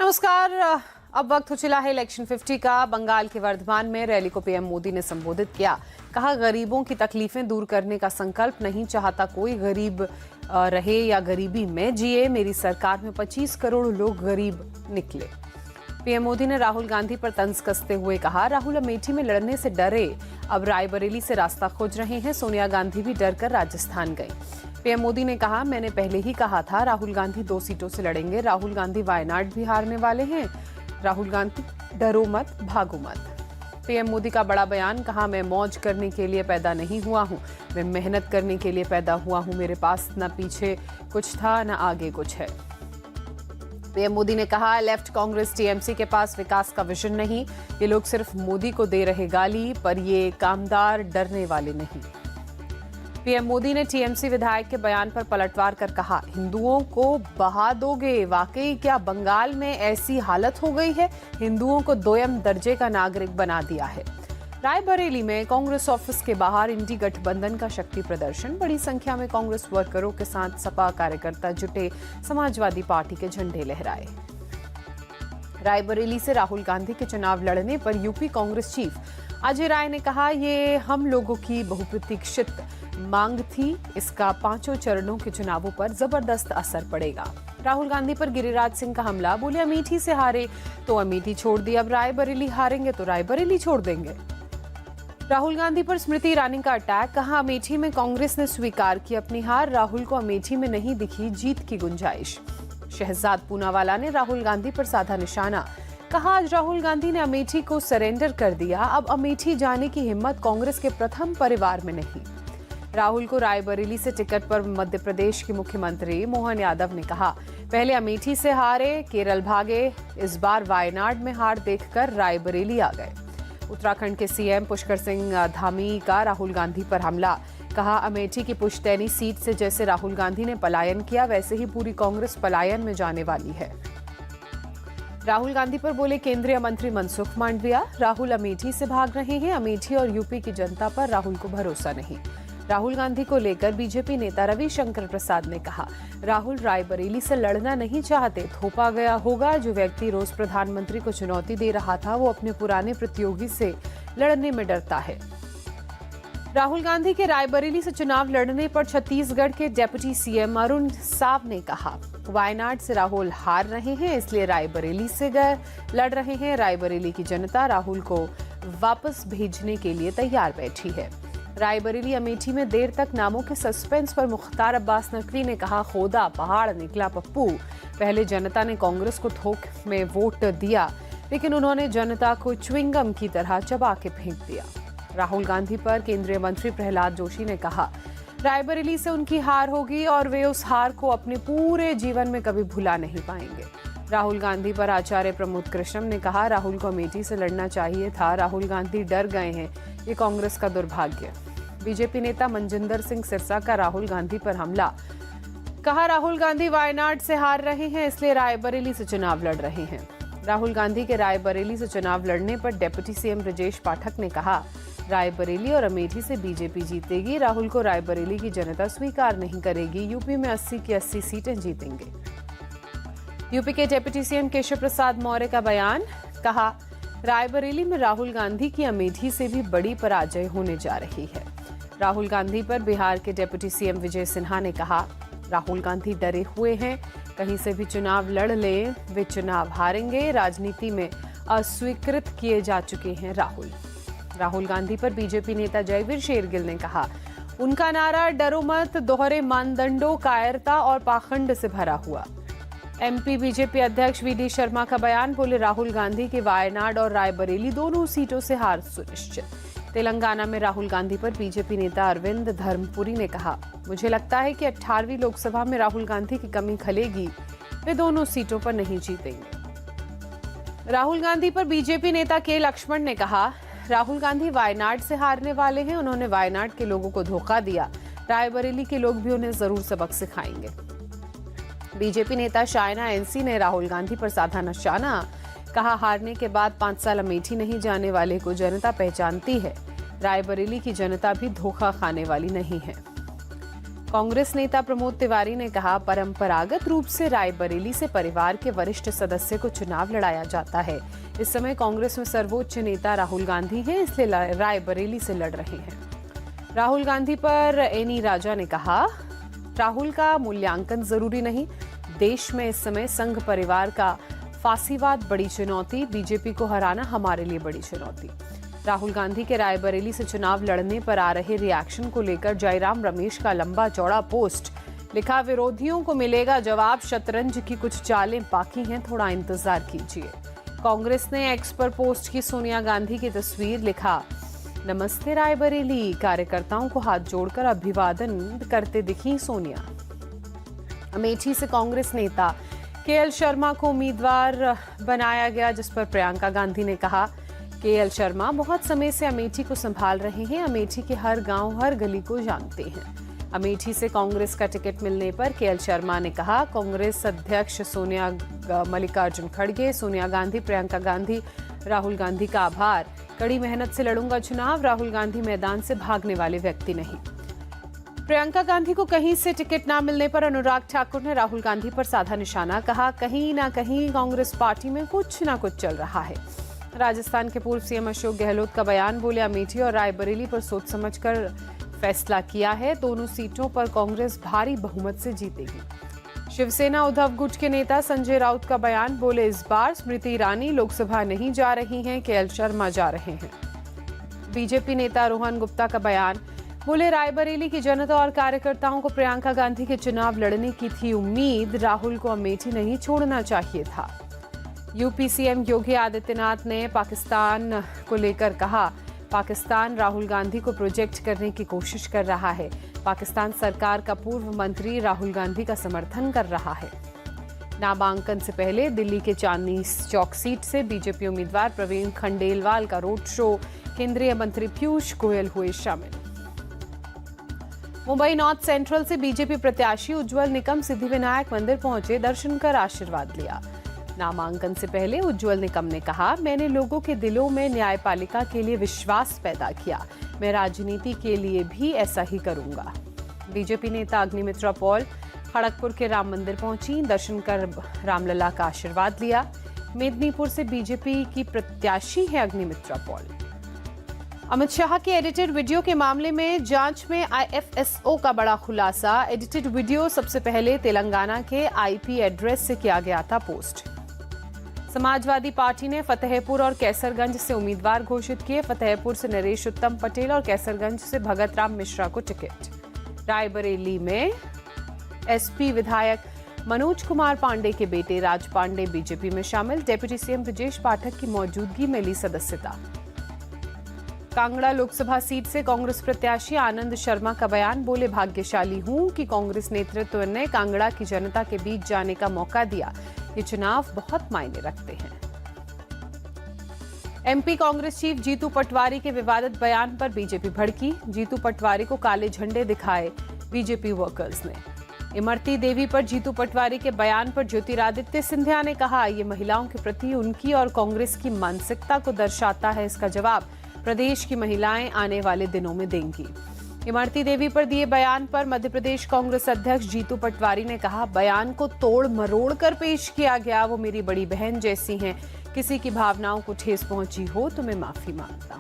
नमस्कार। अब वक्त हो चला है इलेक्शन 50 का। बंगाल के वर्धमान में रैली को पीएम मोदी ने संबोधित किया। कहा, गरीबों की तकलीफें दूर करने का संकल्प नहीं चाहता कोई गरीब रहे या गरीबी में जिए। मेरी सरकार में 25 करोड़ लोग गरीब निकले। पीएम मोदी ने राहुल गांधी पर तंज कसते हुए कहा, राहुल अमेठी में लड़ने से डरे, अब रायबरेली से रास्ता खोज रहे हैं। सोनिया गांधी भी डर कर राजस्थान गई। पीएम मोदी ने कहा, मैंने पहले ही कहा था राहुल गांधी 2 सीटों से लड़ेंगे। राहुल गांधी वायनाड भी हारने वाले हैं। राहुल गांधी डरो मत, भागो मत। पीएम मोदी का बड़ा बयान। कहा, मैं मौज करने के लिए पैदा नहीं हुआ हूं, मैं मेहनत करने के लिए पैदा हुआ हूं। मेरे पास न पीछे कुछ था न आगे कुछ है। पीएम मोदी ने कहा, लेफ्ट कांग्रेस टीएमसी के पास विकास का विजन नहीं। ये लोग सिर्फ मोदी को दे रहे गाली, पर ये कामदार डरने वाले नहीं। पीएम मोदी ने टीएमसी विधायक के बयान पर पलटवार कर कहा, हिंदुओं को बहा दोगे। वाकई क्या बंगाल में ऐसी हालत हो गई है? हिंदुओं को दोयम दर्जे का नागरिक बना दिया है। रायबरेली में कांग्रेस ऑफिस के बाहर इंडी गठबंधन का शक्ति प्रदर्शन। बड़ी संख्या में कांग्रेस वर्करों के साथ सपा कार्यकर्ता जुटे, समाजवादी पार्टी के झंडे लहराए। रायबरेली से राहुल गांधी के चुनाव लड़ने पर यूपी कांग्रेस चीफ अजय राय ने कहा, ये हम लोगों की बहुप्रतीक्षित मांग थी। इसका 5 चरणों के चुनावों पर जबरदस्त असर पड़ेगा। राहुल गांधी पर गिरिराज सिंह का हमला। बोले, अमेठी से हारे तो अमेठी छोड़ दी, अब रायबरेली हारेंगे तो रायबरेली छोड़ देंगे। राहुल गांधी पर स्मृति ईरानी का अटैक। कहा, अमेठी में कांग्रेस ने स्वीकार की अपनी हार। राहुल को अमेठी में नहीं दिखी जीत की गुंजाइश। शहजाद पूनावाला ने राहुल गांधी पर साधा निशाना। कहा, आज राहुल गांधी ने अमेठी को सरेंडर कर दिया, अब अमेठी जाने की हिम्मत कांग्रेस के प्रथम परिवार में नहीं। राहुल को रायबरेली से टिकट पर मध्य प्रदेश के मुख्यमंत्री मोहन यादव ने कहा, पहले अमेठी से हारे, केरल भागे, इस बार वायनाड में हार देखकर रायबरेली आ गए। उत्तराखंड के सीएम पुष्कर सिंह धामी का राहुल गांधी पर हमला। कहा, अमेठी की पुश्तैनी सीट से जैसे राहुल गांधी ने पलायन किया, वैसे ही पूरी कांग्रेस पलायन में जाने वाली है। राहुल गांधी पर बोले केंद्रीय मंत्री मनसुख मांडविया, राहुल अमेठी से भाग रहे हैं। अमेठी और यूपी की जनता पर राहुल को भरोसा नहीं। राहुल गांधी को लेकर बीजेपी नेता रविशंकर प्रसाद ने कहा, राहुल रायबरेली से लड़ना नहीं चाहते। थोपा गया होगा। जो व्यक्ति रोज प्रधानमंत्री को चुनौती दे रहा था, वो अपने पुराने प्रतियोगी से लड़ने में डरता है। राहुल गांधी के रायबरेली से चुनाव लड़ने पर छत्तीसगढ़ के डिप्टी सीएम अरुण साव ने कहा, वायनाड से राहुल हार रहे हैं, इसलिए रायबरेली से लड़ रहे हैं। रायबरेली की जनता राहुल को वापस भेजने के लिए तैयार बैठी है। रायबरेली अमेठी में देर तक नामों के सस्पेंस पर मुख्तार अब्बास नकवी ने कहा, खोदा पहाड़ निकला पप्पू। पहले जनता ने कांग्रेस को थोक में वोट दिया, लेकिन उन्होंने जनता को च्युइंगम की तरह चबा के फेंक दिया। राहुल गांधी पर केंद्रीय मंत्री प्रहलाद जोशी ने कहा, रायबरेली से उनकी हार होगी और वे उस हार को अपने पूरे जीवन में कभी भुला नहीं पाएंगे। राहुल गांधी पर आचार्य प्रमोद कृष्णम ने कहा, राहुल को अमेठी से लड़ना चाहिए था। राहुल गांधी डर गए हैं, ये कांग्रेस का दुर्भाग्य। बीजेपी नेता मनजिंदर सिंह सिरसा का राहुल गांधी पर हमला। कहा, राहुल गांधी वायनाड से हार रहे हैं, इसलिए रायबरेली से चुनाव लड़ रहे हैं। राहुल गांधी के रायबरेली से चुनाव लड़ने पर डिप्टी सीएम ब्रजेश पाठक ने कहा, रायबरेली और अमेठी से बीजेपी जीतेगी। राहुल को रायबरेली की जनता स्वीकार नहीं करेगी। यूपी में 80 की 80 सीटें जीतेंगे। यूपी के डिप्टी सीएम केशव प्रसाद मौर्य का बयान। कहा, रायबरेली में राहुल गांधी की अमेठी से भी बड़ी पराजय होने जा रही है। राहुल गांधी पर बिहार के डिप्टी सीएम विजय सिन्हा ने कहा, राहुल गांधी डरे हुए हैं, कहीं से भी चुनाव लड़ ले, वे चुनाव हारेंगे। राजनीति में अस्वीकृत किए जा चुके हैं राहुल। राहुल गांधी पर बीजेपी नेता जयवीर शेरगिल ने कहा, उनका नारा डरो मत, दोहरे मानदंडों, कायरता और पाखंड से भरा हुआ। एमपी बीजेपी अध्यक्ष वीडी शर्मा का बयान। बोले, राहुल गांधी की वायनाड और रायबरेली दोनों सीटों से हार सुनिश्चित। तेलंगाना में राहुल गांधी पर बीजेपी नेता अरविंद धर्मपुरी ने कहा, मुझे लगता है कि 18वीं लोकसभा में राहुल गांधी की कमी खलेगी, वे दोनों सीटों पर नहीं जीतेंगे। राहुल गांधी पर बीजेपी नेता के लक्ष्मण ने कहा, राहुल गांधी वायनाड से हारने वाले हैं। उन्होंने वायनाड के लोगों को धोखा दिया। रायबरेली के लोग भी उन्हें जरूर सबक सिखाएंगे। बीजेपी नेता शायना एनसी ने राहुल गांधी पर साधा निशाना। कहा, हारने के बाद 5 साल अमेठी नहीं जाने वाले को जनता पहचानती है। रायबरेली की जनता भी धोखा खाने वाली नहीं है। कांग्रेस नेता प्रमोद तिवारी ने कहा, परंपरागत रूप से रायबरेली से परिवार के वरिष्ठ सदस्य को चुनाव लड़ाया जाता है। इस समय कांग्रेस में सर्वोच्च नेता राहुल गांधी हैं, इसलिए रायबरेली से लड़ रहे हैं। राहुल गांधी पर एनी राजा ने कहा, राहुल का मूल्यांकन जरूरी नहीं। देश में इस समय संघ परिवार का फांसीवाद बड़ी चुनौती, बीजेपी को हराना हमारे लिए बड़ी चुनौती। राहुल गांधी के रायबरेली से चुनाव लड़ने पर आ रहे रिएक्शन को लेकर जयराम रमेश का लंबा चौड़ा पोस्ट लिखा, विरोधियों को मिलेगा जवाब, शतरंज की कुछ चालें बाकी हैं, थोड़ा इंतजार कीजिए। कांग्रेस ने एक्स पर पोस्ट की सोनिया गांधी की तस्वीर, लिखा, नमस्ते रायबरेली, कार्यकर्ताओं को हाथ जोड़कर अभिवादन करते दिखी सोनिया। अमेठी से कांग्रेस नेता केएल शर्मा को उम्मीदवार बनाया गया, जिस पर प्रियंका गांधी ने कहा, केएल शर्मा बहुत समय से अमेठी को संभाल रहे हैं, अमेठी के हर गांव हर गली को जानते हैं। अमेठी से कांग्रेस का टिकट मिलने पर केएल शर्मा ने कहा, कांग्रेस अध्यक्ष सोनिया मल्लिकार्जुन खड़गे, सोनिया गांधी, प्रियंका गांधी, राहुल गांधी का आभार। कड़ी मेहनत से लड़ूंगा चुनाव, राहुल गांधी मैदान से भागने वाले व्यक्ति नहीं। प्रियंका गांधी को कहीं से टिकट न मिलने पर अनुराग ठाकुर ने राहुल गांधी पर साधा निशाना, कहा, कहीं ना कहीं कांग्रेस पार्टी में कुछ ना कुछ चल रहा है। राजस्थान के पूर्व सीएम अशोक गहलोत का बयान, बोले, अमेठी और रायबरेली पर सोच समझकर फैसला किया है, दोनों सीटों पर कांग्रेस भारी बहुमत से जीतेगी। शिवसेना उद्धव गुट के नेता संजय राउत का बयान, बोले, इस बार स्मृति ईरानी लोकसभा नहीं जा रही हैं, केएल शर्मा जा रहे हैं। बीजेपी नेता रोहन गुप्ता का बयान, बोले, रायबरेली की जनता और कार्यकर्ताओं को प्रियंका गांधी के चुनाव लड़ने की थी उम्मीद, राहुल को अमेठी नहीं छोड़ना चाहिए था। यूपी सीएम योगी आदित्यनाथ ने पाकिस्तान को लेकर कहा, पाकिस्तान राहुल गांधी को प्रोजेक्ट करने की कोशिश कर रहा है, पाकिस्तान सरकार का पूर्व मंत्री राहुल गांधी का समर्थन कर रहा है। नामांकन से पहले दिल्ली के चांदनी चौक सीट से बीजेपी उम्मीदवार प्रवीण खंडेलवाल का रोड शो, केंद्रीय मंत्री पीयूष गोयल हुए शामिल। मुंबई नॉर्थ सेंट्रल से बीजेपी प्रत्याशी उज्जवल निकम सिद्धिविनायक मंदिर पहुंचे, दर्शन कर आशीर्वाद लिया। नामांकन से पहले उज्जवल निकम ने कहा, मैंने लोगों के दिलों में न्यायपालिका के लिए विश्वास पैदा किया, मैं राजनीति के लिए भी ऐसा ही करूंगा। बीजेपी नेता अग्निमित्रा पॉल खड़गपुर के राम मंदिर पहुंची, दर्शन कर रामलला का आशीर्वाद लिया। मेदिनीपुर से बीजेपी की प्रत्याशी है अग्निमित्रा पॉल। अमित शाह के एडिटेड वीडियो के मामले में जांच में आईएफएसओ का बड़ा खुलासा, एडिटेड वीडियो सबसे पहले तेलंगाना के आईपी एड्रेस से किया गया था पोस्ट। समाजवादी पार्टी ने फतेहपुर और कैसरगंज से उम्मीदवार घोषित किए, फतेहपुर से नरेश उत्तम पटेल और कैसरगंज से भगत राम मिश्रा को टिकट। रायबरेली में एसपी विधायक मनोज कुमार पांडे के बेटे राज पांडे बीजेपी में शामिल, डिप्टी सीएम ब्रजेश पाठक की मौजूदगी में ली सदस्यता। कांगड़ा लोकसभा सीट से कांग्रेस प्रत्याशी आनंद शर्मा का बयान, बोले, भाग्यशाली हूं कि कांग्रेस नेतृत्व ने कांगड़ा की जनता के बीच जाने का मौका दिया, ये चुनाव बहुत मायने रखते हैं। एमपी कांग्रेस चीफ जीतू पटवारी के विवादित बयान पर बीजेपी भड़की, जीतू पटवारी को काले झंडे दिखाए बीजेपी वर्कर्स ने। इमरती देवी पर जीतू पटवारी के बयान पर ज्योतिरादित्य सिंधिया ने कहा, ये महिलाओं के प्रति उनकी और कांग्रेस की मानसिकता को दर्शाता है, इसका जवाब प्रदेश की महिलाएं आने वाले दिनों में देंगी। इमरती देवी पर दिए बयान पर मध्य प्रदेश कांग्रेस अध्यक्ष जीतू पटवारी ने कहा, बयान को तोड़ मरोड़ कर पेश किया गया, वो मेरी बड़ी बहन जैसी हैं, किसी की भावनाओं को ठेस पहुंची हो तो मैं माफी मांगता हूं।